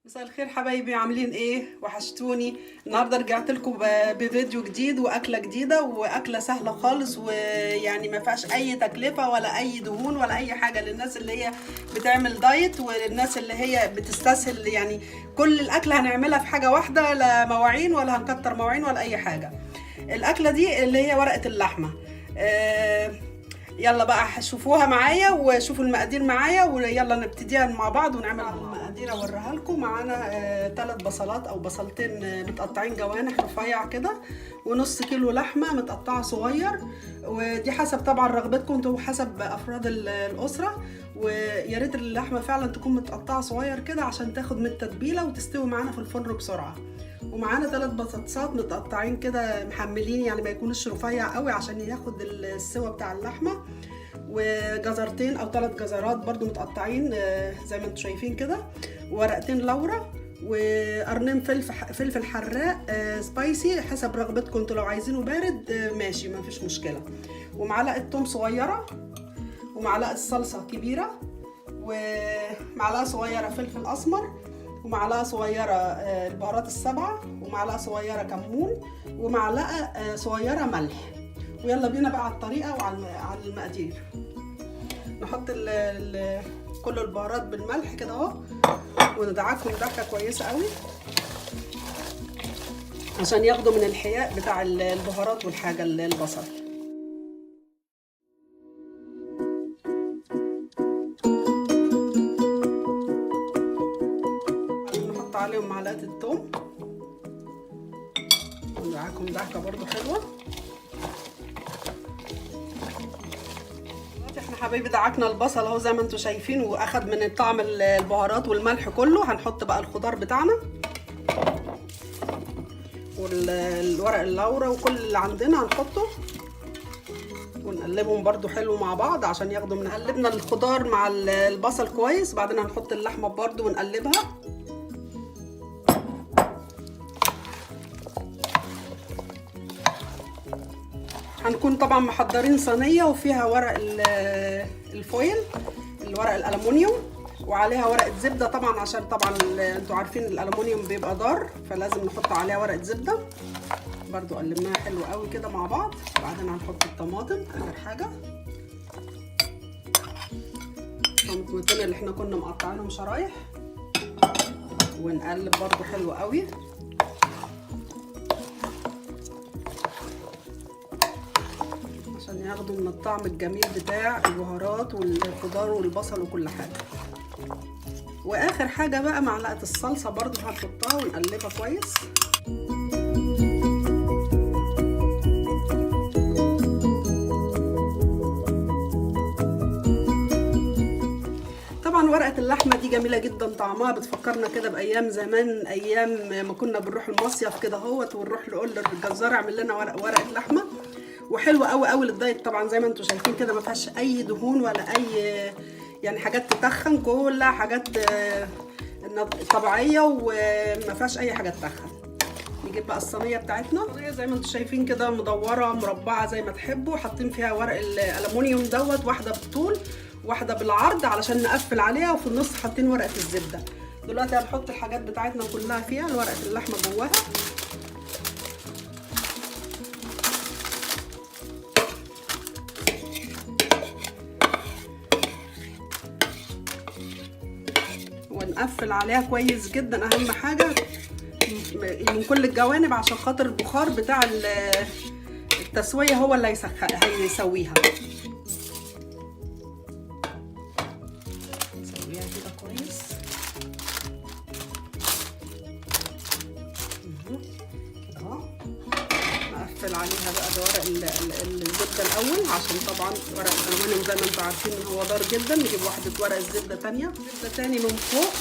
مساء الخير حبايبي، عاملين ايه؟ وحشتوني. النهارده رجعت لكم بفيديو جديد واكله جديده، واكله سهله خالص، ويعني ما فيهاش اي تكلفه ولا اي دهون ولا اي حاجه، للناس اللي هي بتعمل دايت وللناس اللي هي بتستسهل. يعني كل الاكل هنعملها في حاجه واحده، لا مواعين ولا هنكتر مواعين ولا اي حاجه. الاكله دي اللي هي ورقه اللحمه. يلا بقى شوفوها معايا وشوفوا المقادير معايا، ويلا نبتديها مع بعض ونعمل المقادير اوريها لكم. معانا 3 بصلات او بصلتين متقطعين جوانح رفيع كده، ونص كيلو لحمه متقطعه صغير، ودي حسب طبعا رغبتكم انتوا وحسب افراد الاسره. ويا ريت اللحمه فعلا تكون متقطعه صغير كده عشان تاخد من التتبيله وتستوي معانا في الفرن بسرعه. ومعانا 3 بطاطسات متقطعين كده محملين، يعني ما يكونش رفيع قوي عشان ياخد السوا بتاع اللحمه. وجزرتين او 3 جزرات برضو متقطعين زي ما انتم شايفين كده، وورقتين لورا، وقرنين فلفل حراق سبايسي حسب رغبتكم انتوا، لو عايزينه بارد ماشي ما فيش مشكله، ومعلقه توم صغيره، ومعلقه صلصه كبيره، ومعلقه صغيره فلفل اسمر، ومعلقه صغيره البهارات السبعه، ومعلقه صغيره كمون، ومعلقه صغيره ملح. ويلا بينا بقى على الطريقه وعلى المقادير. نحط كل البهارات بالملح كده اهو، وندعكهم دعكه كويسه قوي عشان ياخدوا من الحياء بتاع البهارات والحاجه البصل. نحط عليهم معلقه الثوم وندعكهم دعكه برضو حلوه. احنا حبايبي دعكنا البصل اهو زي ما انتم شايفين، واخد من طعم البهارات والملح كله. هنحط بقى الخضار بتاعنا والورق اللورا وكل اللي عندنا هنحطه، ونقلبهم برضو حلو مع بعض عشان ياخدوا من قلبنا الخضار مع البصل كويس. بعدين هنحط اللحمه برضو ونقلبها. هنكون طبعا محضرين صينيه وفيها ورق الفويل، الورق الالومنيوم، وعليها ورقه زبده طبعا، عشان طبعا انتوا عارفين الالومنيوم بيبقى ضار، فلازم نحط عليها ورقه زبده. برضو قلبناها حلو قوي كده مع بعض. بعدين هنحط الطماطم اخر حاجه، الطماطمتين اللي احنا كنا مقطعينهم شرايح، ونقلب برضو حلو قوي عشان ياخدوا من الطعم الجميل بتاع البهارات والخضار والبصل وكل حاجه. واخر حاجه بقى معلقه الصلصه برضو هنحطها ونقلبها كويس. طبعا ورقه اللحمه دي جميله جدا، طعمها بتفكرنا كده بايام زمان، ايام ما كنا بنروح المصيف كده اهوت، ونروح نقول للجزار اعمل لنا ورقه لحمه. وحلوه قوي قوي للدايت طبعا، زي ما انتم شايفين كده ما فيهاش اي دهون ولا اي يعني حاجات تتخن، كلها حاجات طبيعيه وما فيهاش اي حاجه تتخن. نجيب بقى الصينيه بتاعتنا زي ما انتم شايفين كده، مدوره مربعه زي ما تحبوا، حاطين فيها ورق الالومنيوم دوت، واحده بالطول واحده بالعرض علشان نقفل عليها، وفي النص حاطين ورقه الزبده. دلوقتي هنحط الحاجات بتاعتنا كلها فيها، ورقه اللحمه جواها، ونقفل عليها كويس جدا. اهم حاجه من كل الجوانب عشان خاطر البخار بتاع التسويه هو اللي هيسويها. نسويها كده كويس كده اهو. نقفل عليها بقى بورق الزبده الاول، عشان طبعا ورق الالومنيوم زي ما انتم عارفين ان هو ضار جدا. نجيب واحده ورق الزبده تانيه، زبده تاني من فوق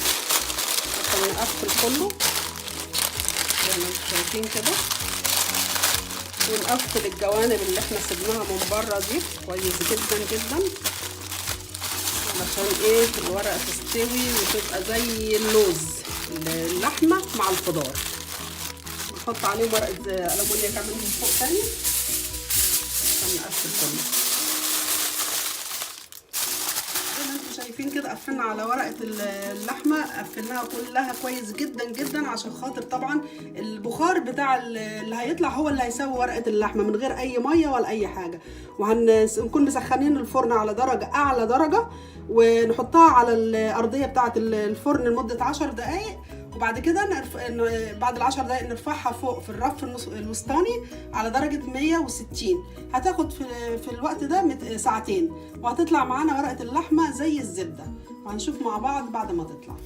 عشان نقفل كله زي ما انتم شايفين كده، ونقفل الجوانب اللي احنا سيبناها من بره دي كويس جدا جدا، علشان ايه الورقه تستوي وتبقى زي اللوز اللحمه مع الخضار. نحط عليه ورقه الومنيوم كمان من فوق تاني عشان نقفل كله. شايفين كده قفلنا على ورقه اللحمه، قفلناها كلها كويس جدا جدا عشان خاطر طبعا البخار بتاع اللي هيطلع هو اللي هيسوي ورقه اللحمه من غير اي ميه ولا اي حاجه. وهنكون مسخنين الفرن على درجه اعلى درجه، ونحطها على الارضيه بتاعه الفرن لمده 10 دقائق. وبعد كده بعد ال10 دقائق نرفعها فوق في الرف الوسطاني على درجة 160. هتاخد في الوقت ده ساعتين، وهتطلع معانا ورقة اللحمة زي الزبدة. وهنشوف مع بعض بعد ما تطلع.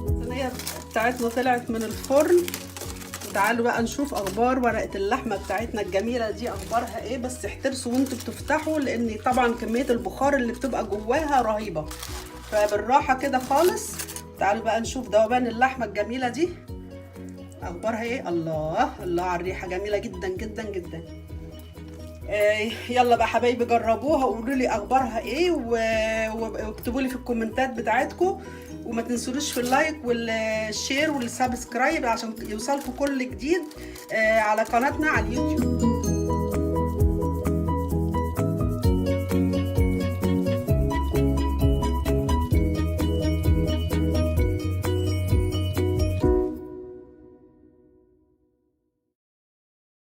الصينية بتاعتنا طلعت من الفرن. تعالوا بقى نشوف اخبار ورقة اللحمة بتاعتنا الجميلة دي اخبارها ايه. بس احترسوا وانتوا بتفتحوا، لان طبعا كمية البخار اللي بتبقى جواها رهيبة، فبالراحه كده خالص. تعالوا بقى نشوف ذوبان اللحمه الجميله دي اخبارها ايه. الله الله على الريحه، جميله جدا جدا جدا. يلا بقى حبايبي جربوها وقولوا لي اخبارها ايه، واكتبوا لي في الكومنتات بتاعتكم. وما تنسولوش في اللايك والشير والسبسكرايب عشان يوصلكم كل جديد على قناتنا على اليوتيوب.